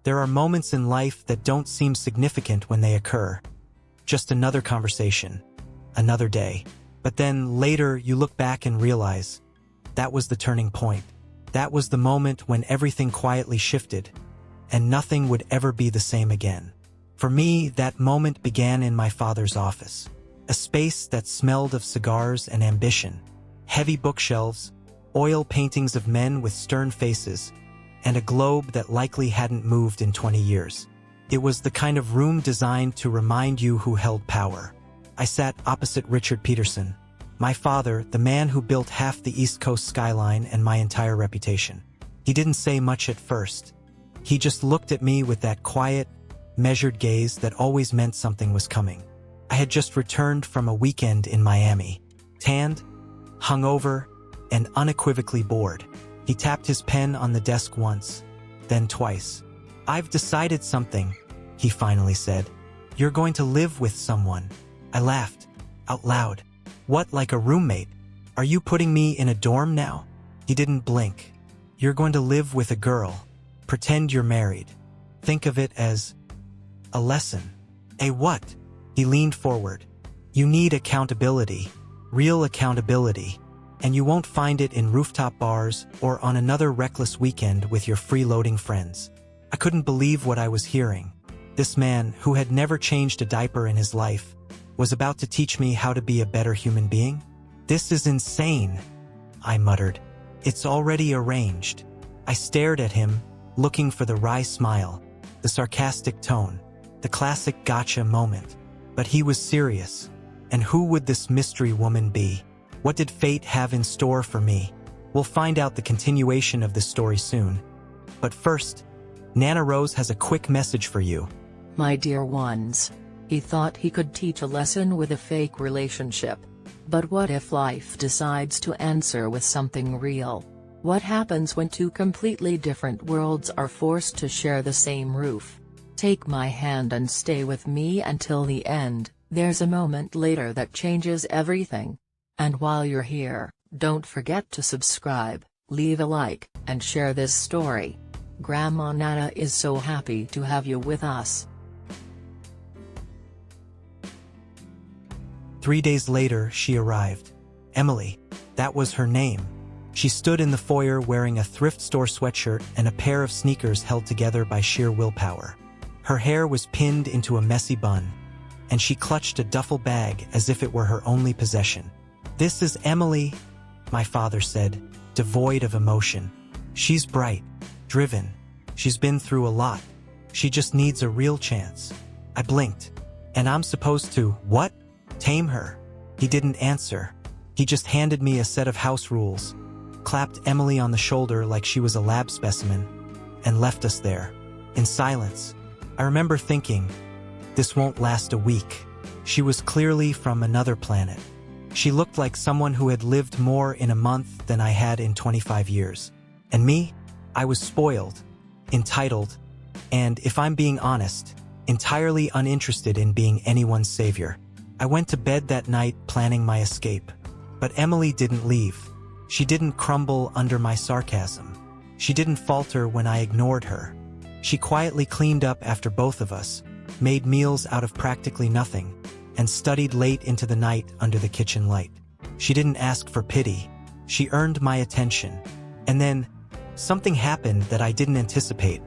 There are moments in life that don't seem significant when they occur. Just another conversation, another day. But then later you look back and realize, that was the turning point. That was the moment when everything quietly shifted, and nothing would ever be the same again. For me, that moment began in my father's office. A space that smelled of cigars and ambition, heavy bookshelves, oil paintings of men with stern faces, and a globe that likely hadn't moved in 20 years. It was the kind of room designed to remind you who held power. I sat opposite Richard Peterson, my father, the man who built half the East Coast skyline and my entire reputation. He didn't say much at first. He just looked at me with that quiet, measured gaze that always meant something was coming. I had just returned from a weekend in Miami, tanned, hungover, and unequivocally bored. He tapped his pen on the desk once, then twice. "I've decided something," he finally said. "You're going to live with someone." I laughed, out loud. "What, like a roommate? Are you putting me in a dorm now?" He didn't blink. "You're going to live with a girl. Pretend you're married. Think of it as a lesson." "A what?" He leaned forward. "You need accountability, real accountability, and you won't find it in rooftop bars or on another reckless weekend with your freeloading friends." I couldn't believe what I was hearing. This man, who had never changed a diaper in his life, was about to teach me how to be a better human being? "This is insane," I muttered. "It's already arranged." I stared at him, looking for the wry smile, the sarcastic tone, the classic gotcha moment. But he was serious. And who would this mystery woman be? What did fate have in store for me? We'll find out the continuation of this story soon. But first, Nana Rose has a quick message for you. My dear ones, he thought he could teach a lesson with a fake relationship. But what if life decides to answer with something real? What happens when two completely different worlds are forced to share the same roof? Take my hand and stay with me until the end. There's a moment later that changes everything. And while you're here, don't forget to subscribe, leave a like, and share this story. Grandma Nana is so happy to have you with us. 3 days later, she arrived. Emily. That was her name. She stood in the foyer wearing a thrift store sweatshirt and a pair of sneakers held together by sheer willpower. Her hair was pinned into a messy bun, and she clutched a duffel bag as if it were her only possession. "This is Emily," my father said, devoid of emotion. "She's bright, driven. She's been through a lot. She just needs a real chance." I blinked. "And I'm supposed to, what? Tame her?" He didn't answer. He just handed me a set of house rules, clapped Emily on the shoulder like she was a lab specimen, and left us there, in silence. I remember thinking, this won't last a week. She was clearly from another planet. She looked like someone who had lived more in a month than I had in 25 years. And me? I was spoiled, entitled, and, if I'm being honest, entirely uninterested in being anyone's savior. I went to bed that night planning my escape. But Emily didn't leave. She didn't crumble under my sarcasm. She didn't falter when I ignored her. She quietly cleaned up after both of us, made meals out of practically nothing, and studied late into the night under the kitchen light. She didn't ask for pity. She earned my attention. And then, something happened that I didn't anticipate.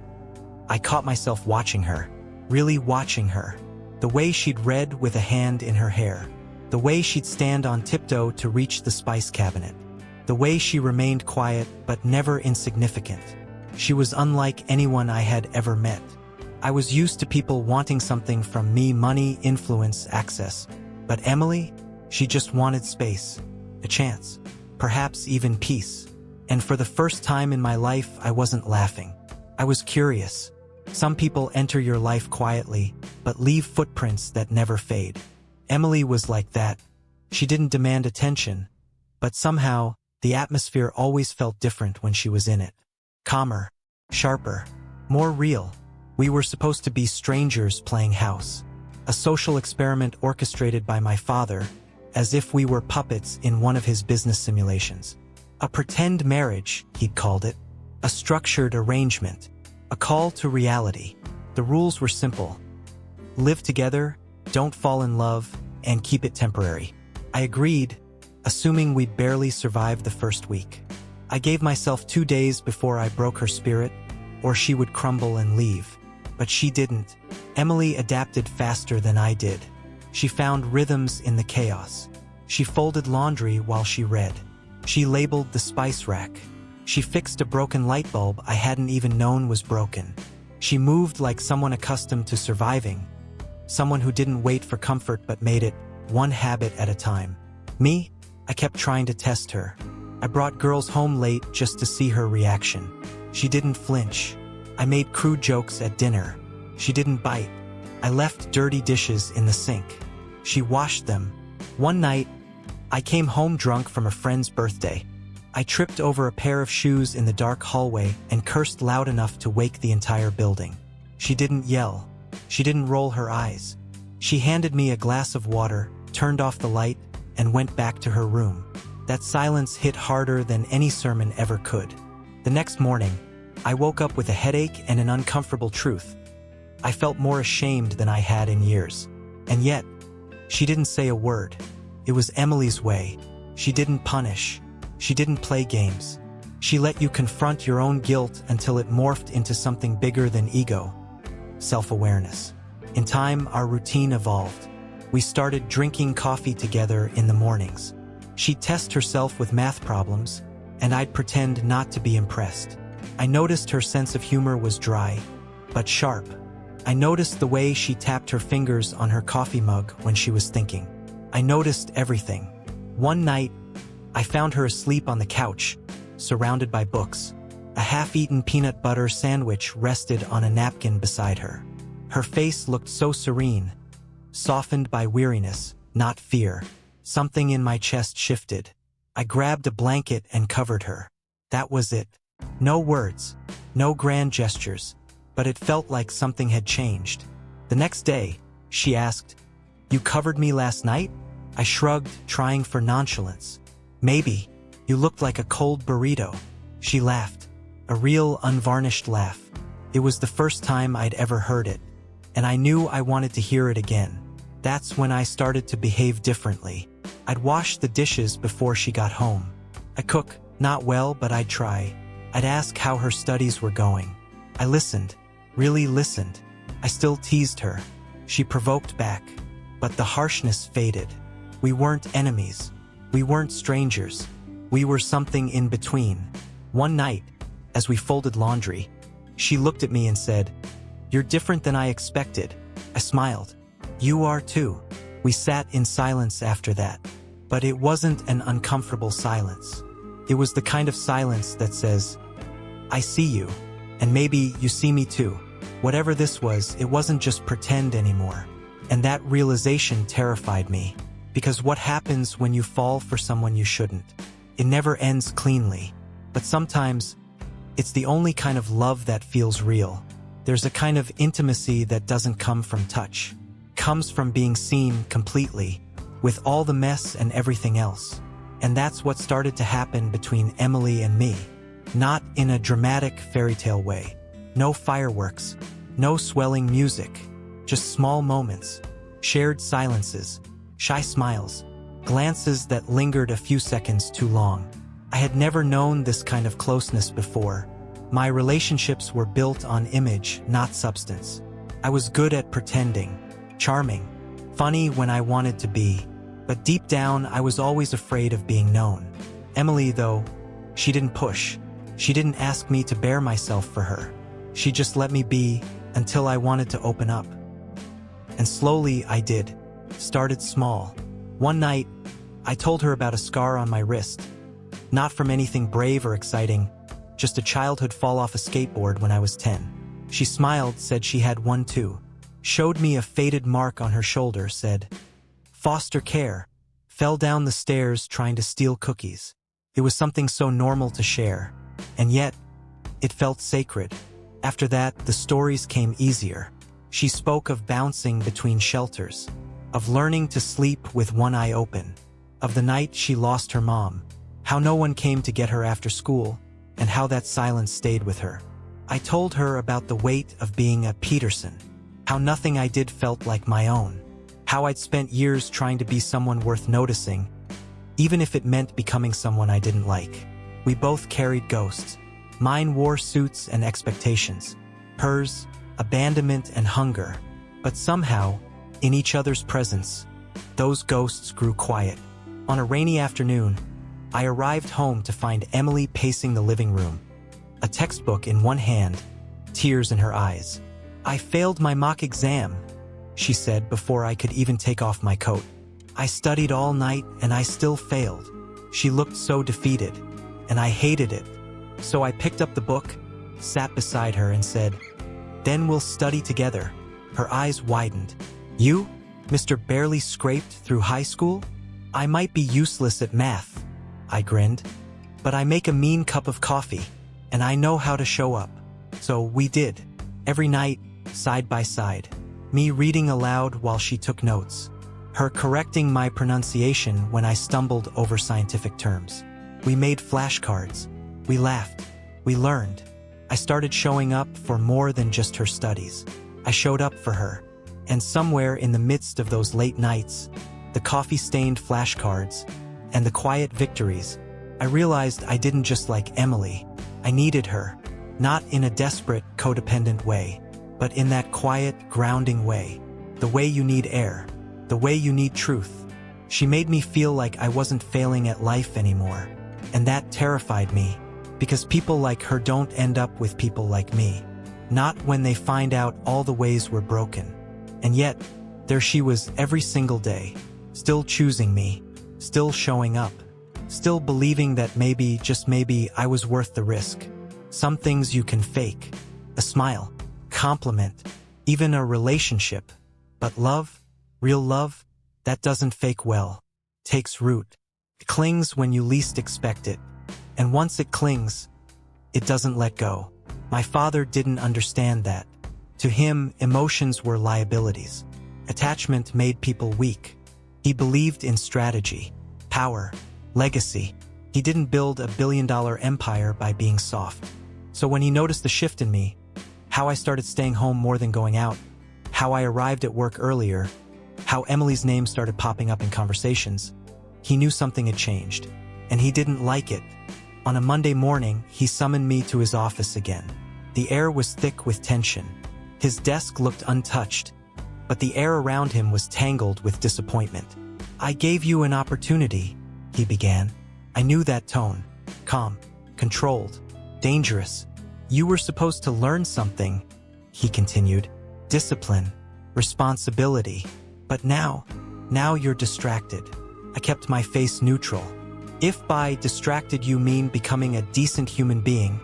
I caught myself watching her, really watching her. The way she'd read with a hand in her hair. The way she'd stand on tiptoe to reach the spice cabinet. The way she remained quiet but never insignificant. She was unlike anyone I had ever met. I was used to people wanting something from me: money, influence, access. But Emily? She just wanted space. A chance. Perhaps even peace. And for the first time in my life, I wasn't laughing. I was curious. Some people enter your life quietly, but leave footprints that never fade. Emily was like that. She didn't demand attention, but somehow, the atmosphere always felt different when she was in it. Calmer, sharper, more real. We were supposed to be strangers playing house. A social experiment orchestrated by my father, as if we were puppets in one of his business simulations. A pretend marriage, he'd called it. A structured arrangement. A call to reality. The rules were simple. Live together, don't fall in love, and keep it temporary. I agreed, assuming we'd barely survive the first week. I gave myself 2 days before I broke her spirit, or she would crumble and leave. But she didn't. Emily adapted faster than I did. She found rhythms in the chaos. She folded laundry while she read. She labeled the spice rack. She fixed a broken light bulb I hadn't even known was broken. She moved like someone accustomed to surviving, someone who didn't wait for comfort but made it one habit at a time. Me? I kept trying to test her. I brought girls home late just to see her reaction. She didn't flinch. I made crude jokes at dinner. She didn't bite. I left dirty dishes in the sink. She washed them. One night, I came home drunk from a friend's birthday. I tripped over a pair of shoes in the dark hallway and cursed loud enough to wake the entire building. She didn't yell. She didn't roll her eyes. She handed me a glass of water, turned off the light, and went back to her room. That silence hit harder than any sermon ever could. The next morning, I woke up with a headache and an uncomfortable truth. I felt more ashamed than I had in years. And yet, she didn't say a word. It was Emily's way. She didn't punish. She didn't play games. She let you confront your own guilt until it morphed into something bigger than ego. Self-awareness. In time, our routine evolved. We started drinking coffee together in the mornings. She'd test herself with math problems, and I'd pretend not to be impressed. I noticed her sense of humor was dry, but sharp. I noticed the way she tapped her fingers on her coffee mug when she was thinking. I noticed everything. One night, I found her asleep on the couch, surrounded by books. A half-eaten peanut butter sandwich rested on a napkin beside her. Her face looked so serene, softened by weariness, not fear. Something in my chest shifted. I grabbed a blanket and covered her. That was it. No words, no grand gestures, but it felt like something had changed. The next day, she asked, "You covered me last night?" I shrugged, trying for nonchalance. "Maybe. You looked like a cold burrito." She laughed. A real, unvarnished laugh. It was the first time I'd ever heard it, and I knew I wanted to hear it again. That's when I started to behave differently. I'd wash the dishes before she got home. I'd cook, not well, but I'd try. I'd ask how her studies were going. I listened, really listened. I still teased her. She provoked back, but the harshness faded. We weren't enemies. We weren't strangers. We were something in between. One night, as we folded laundry, she looked at me and said, "You're different than I expected." I smiled. "You are too." We sat in silence after that. But it wasn't an uncomfortable silence. It was the kind of silence that says, "I see you, and maybe you see me too." Whatever this was, it wasn't just pretend anymore. And that realization terrified me. Because what happens when you fall for someone you shouldn't? It never ends cleanly. But sometimes, it's the only kind of love that feels real. There's a kind of intimacy that doesn't come from touch. It comes from being seen completely, with all the mess and everything else. And that's what started to happen between Emily and me. Not in a dramatic fairy tale way. No fireworks, no swelling music, just small moments, shared silences, shy smiles, glances that lingered a few seconds too long. I had never known this kind of closeness before. My relationships were built on image, not substance. I was good at pretending, charming, funny when I wanted to be, but deep down I was always afraid of being known. Emily, though, she didn't push. She didn't ask me to bare myself for her. She just let me be until I wanted to open up. And slowly I did. Started small. One night, I told her about a scar on my wrist. Not from anything brave or exciting, just a childhood fall off a skateboard when I was 10. She smiled, said she had one too. Showed me a faded mark on her shoulder, said, "Foster care. Fell down the stairs trying to steal cookies." It was something so normal to share, and yet, it felt sacred. After that, the stories came easier. She spoke of bouncing between shelters, of learning to sleep with one eye open, of the night she lost her mom, how no one came to get her after school, and how that silence stayed with her. I told her about the weight of being a Peterson, how nothing I did felt like my own, how I'd spent years trying to be someone worth noticing, even if it meant becoming someone I didn't like. We both carried ghosts. Mine wore suits and expectations. Hers, abandonment and hunger. But somehow, in each other's presence, those ghosts grew quiet. On a rainy afternoon, I arrived home to find Emily pacing the living room, a textbook in one hand, tears in her eyes. "I failed my mock exam," she said before I could even take off my coat. "I studied all night and I still failed." She looked so defeated, and I hated it. So I picked up the book, sat beside her and said, "Then we'll study together." Her eyes widened. "You, Mr. Barely scraped through high school? I might be useless at math," I grinned, "but I make a mean cup of coffee, and I know how to show up." So we did. Every night, side by side. Me reading aloud while she took notes. Her correcting my pronunciation when I stumbled over scientific terms. We made flashcards. We laughed. We learned. I started showing up for more than just her studies. I showed up for her. And somewhere in the midst of those late nights, the coffee-stained flashcards, and the quiet victories, I realized I didn't just like Emily. I needed her. Not in a desperate, codependent way, but in that quiet, grounding way. The way you need air. The way you need truth. She made me feel like I wasn't failing at life anymore. And that terrified me, because people like her don't end up with people like me. Not when they find out all the ways we're broken. And yet, there she was every single day, still choosing me, still showing up, still believing that maybe, just maybe, I was worth the risk. Some things you can fake. A smile, compliment, even a relationship. But love, real love, that doesn't fake well. Takes root. It clings when you least expect it. And once it clings, it doesn't let go. My father didn't understand that. To him, emotions were liabilities. Attachment made people weak. He believed in strategy, power, legacy. He didn't build a billion-dollar empire by being soft. So when he noticed the shift in me, how I started staying home more than going out, how I arrived at work earlier, how Emily's name started popping up in conversations, he knew something had changed. And he didn't like it. On a Monday morning, he summoned me to his office again. The air was thick with tension. His desk looked untouched, but the air around him was tangled with disappointment. "I gave you an opportunity," he began. I knew that tone. Calm, controlled, dangerous. "You were supposed to learn something," he continued. "Discipline, responsibility. But now you're distracted." I kept my face neutral. If by distracted you mean becoming a decent human being,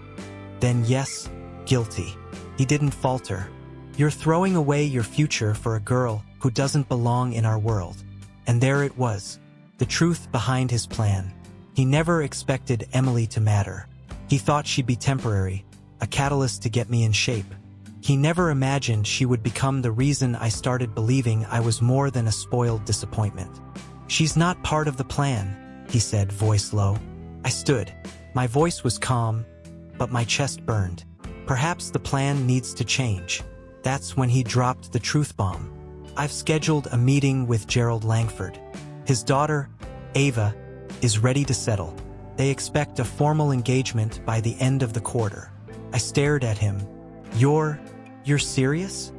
then yes, guilty. He didn't falter. "You're throwing away your future for a girl who doesn't belong in our world." And there it was, the truth behind his plan. He never expected Emily to matter. He thought she'd be temporary, a catalyst to get me in shape. He never imagined she would become the reason I started believing I was more than a spoiled disappointment. "She's not part of the plan," he said, voice low. I stood. My voice was calm, but my chest burned. Perhaps the plan needs to change. That's when he dropped the truth bomb. "I've scheduled a meeting with Gerald Langford. His daughter, Ava, is ready to settle. They expect a formal engagement by the end of the quarter." I stared at him. You're serious?"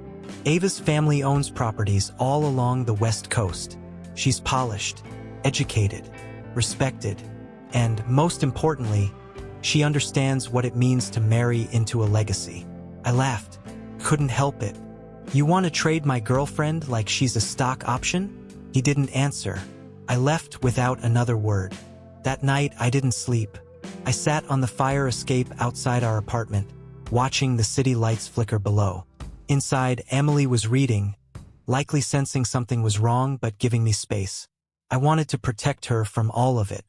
"Ava's family owns properties all along the West Coast. She's polished, educated, respected, and most importantly, she understands what it means to marry into a legacy." I laughed. Couldn't help it. "You want to trade my girlfriend like she's a stock option?" He didn't answer. I left without another word. That night I didn't sleep. I sat on the fire escape outside our apartment, watching the city lights flicker below. Inside, Emily was reading, likely sensing something was wrong but giving me space. I wanted to protect her from all of it.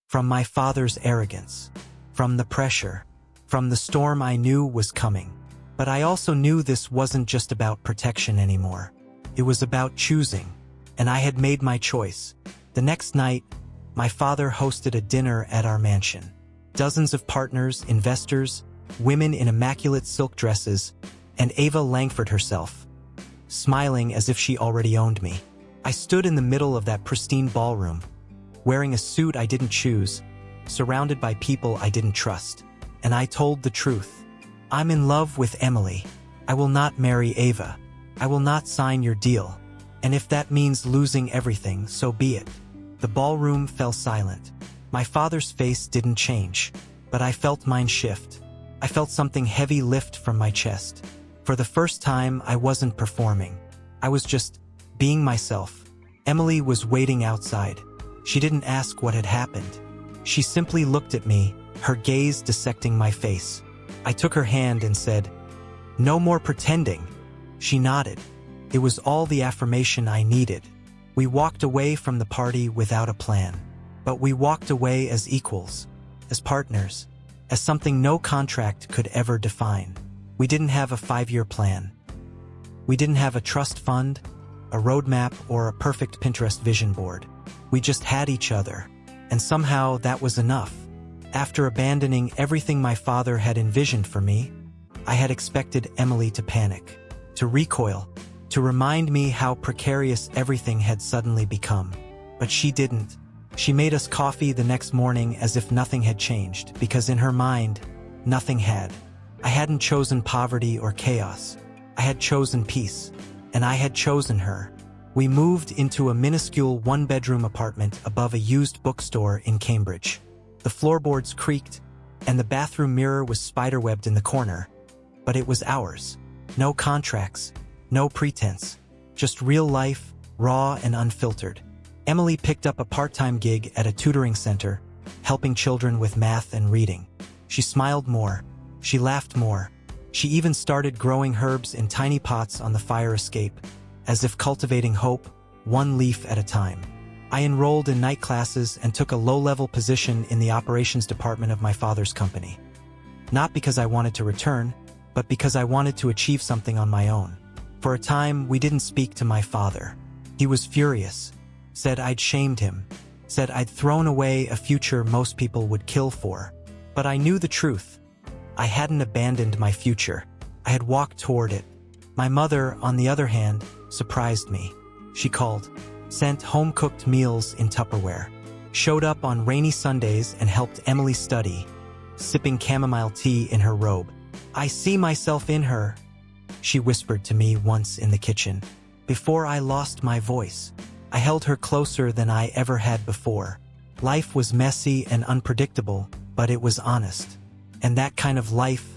From my father's arrogance. From the pressure. From the storm I knew was coming. But I also knew this wasn't just about protection anymore. It was about choosing. And I had made my choice. The next night, my father hosted a dinner at our mansion. Dozens of partners, investors, women in immaculate silk dresses, and Ava Langford herself, smiling as if she already owned me. I stood in the middle of that pristine ballroom, wearing a suit I didn't choose, surrounded by people I didn't trust. And I told the truth. I'm in love with Emily. I will not marry Ava. I will not sign your deal. And if that means losing everything, so be it. The ballroom fell silent. My father's face didn't change, but I felt mine shift. I felt something heavy lift from my chest. For the first time, I wasn't performing. I was just being myself. Emily was waiting outside. She didn't ask what had happened. She simply looked at me, her gaze dissecting my face. I took her hand and said, "No more pretending." She nodded. It was all the affirmation I needed. We walked away from the party without a plan. But we walked away as equals, as partners, as something no contract could ever define. We didn't have a 5-year plan. We didn't have a trust fund, a roadmap, or a perfect Pinterest vision board. We just had each other. And somehow that was enough. After abandoning everything my father had envisioned for me, I had expected Emily to panic, to recoil, to remind me how precarious everything had suddenly become. But she didn't. She made us coffee the next morning as if nothing had changed, because in her mind, nothing had. I hadn't chosen poverty or chaos. I had chosen peace. And I had chosen her. We moved into a minuscule one-bedroom apartment above a used bookstore in Cambridge. The floorboards creaked, and the bathroom mirror was spiderwebbed in the corner. But it was ours. No contracts, no pretense. Just real life, raw and unfiltered. Emily picked up a part-time gig at a tutoring center, helping children with math and reading. She smiled more. She laughed more. She even started growing herbs in tiny pots on the fire escape, as if cultivating hope, one leaf at a time. I enrolled in night classes and took a low-level position in the operations department of my father's company. Not because I wanted to return, but because I wanted to achieve something on my own. For a time, we didn't speak to my father. He was furious, said I'd shamed him, said I'd thrown away a future most people would kill for. But I knew the truth. I hadn't abandoned my future. I had walked toward it. My mother, on the other hand, surprised me. She called, sent home-cooked meals in Tupperware, showed up on rainy Sundays and helped Emily study, sipping chamomile tea in her robe. "I see myself in her," she whispered to me once in the kitchen. Before I lost my voice, I held her closer than I ever had before. Life was messy and unpredictable, but it was honest. And that kind of life,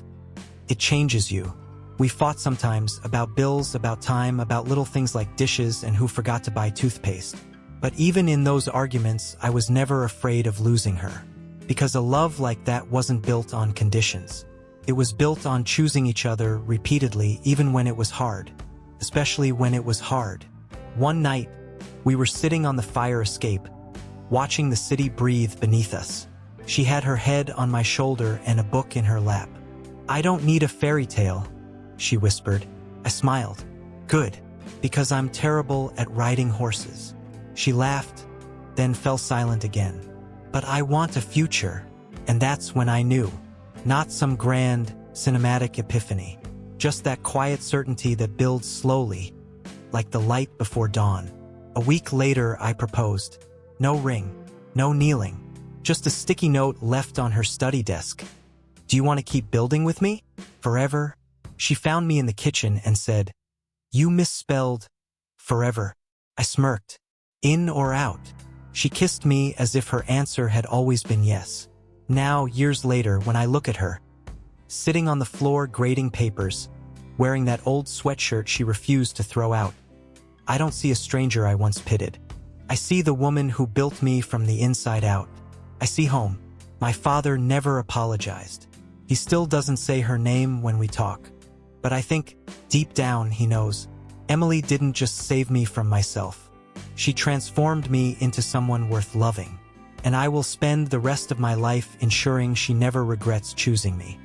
it changes you. We fought sometimes about bills, about time, about little things like dishes and who forgot to buy toothpaste. But even in those arguments, I was never afraid of losing her. Because a love like that wasn't built on conditions. It was built on choosing each other repeatedly, even when it was hard. Especially when it was hard. One night, we were sitting on the fire escape, watching the city breathe beneath us. She had her head on my shoulder and a book in her lap. "I don't need a fairy tale," she whispered. I smiled. "Good, because I'm terrible at riding horses." She laughed, then fell silent again. "But I want a future," and that's when I knew. Not some grand, cinematic epiphany. Just that quiet certainty that builds slowly, like the light before dawn. A week later, I proposed. No ring, no kneeling. Just a sticky note left on her study desk. "Do you want to keep building with me? Forever?" She found me in the kitchen and said, "You misspelled forever." I smirked. "In or out?" She kissed me as if her answer had always been yes. Now, years later, when I look at her, sitting on the floor grading papers, wearing that old sweatshirt she refused to throw out, I don't see a stranger I once pitied. I see the woman who built me from the inside out. I see home. My father never apologized. He still doesn't say her name when we talk. But I think, deep down, he knows. Emily didn't just save me from myself. She transformed me into someone worth loving. And I will spend the rest of my life ensuring she never regrets choosing me.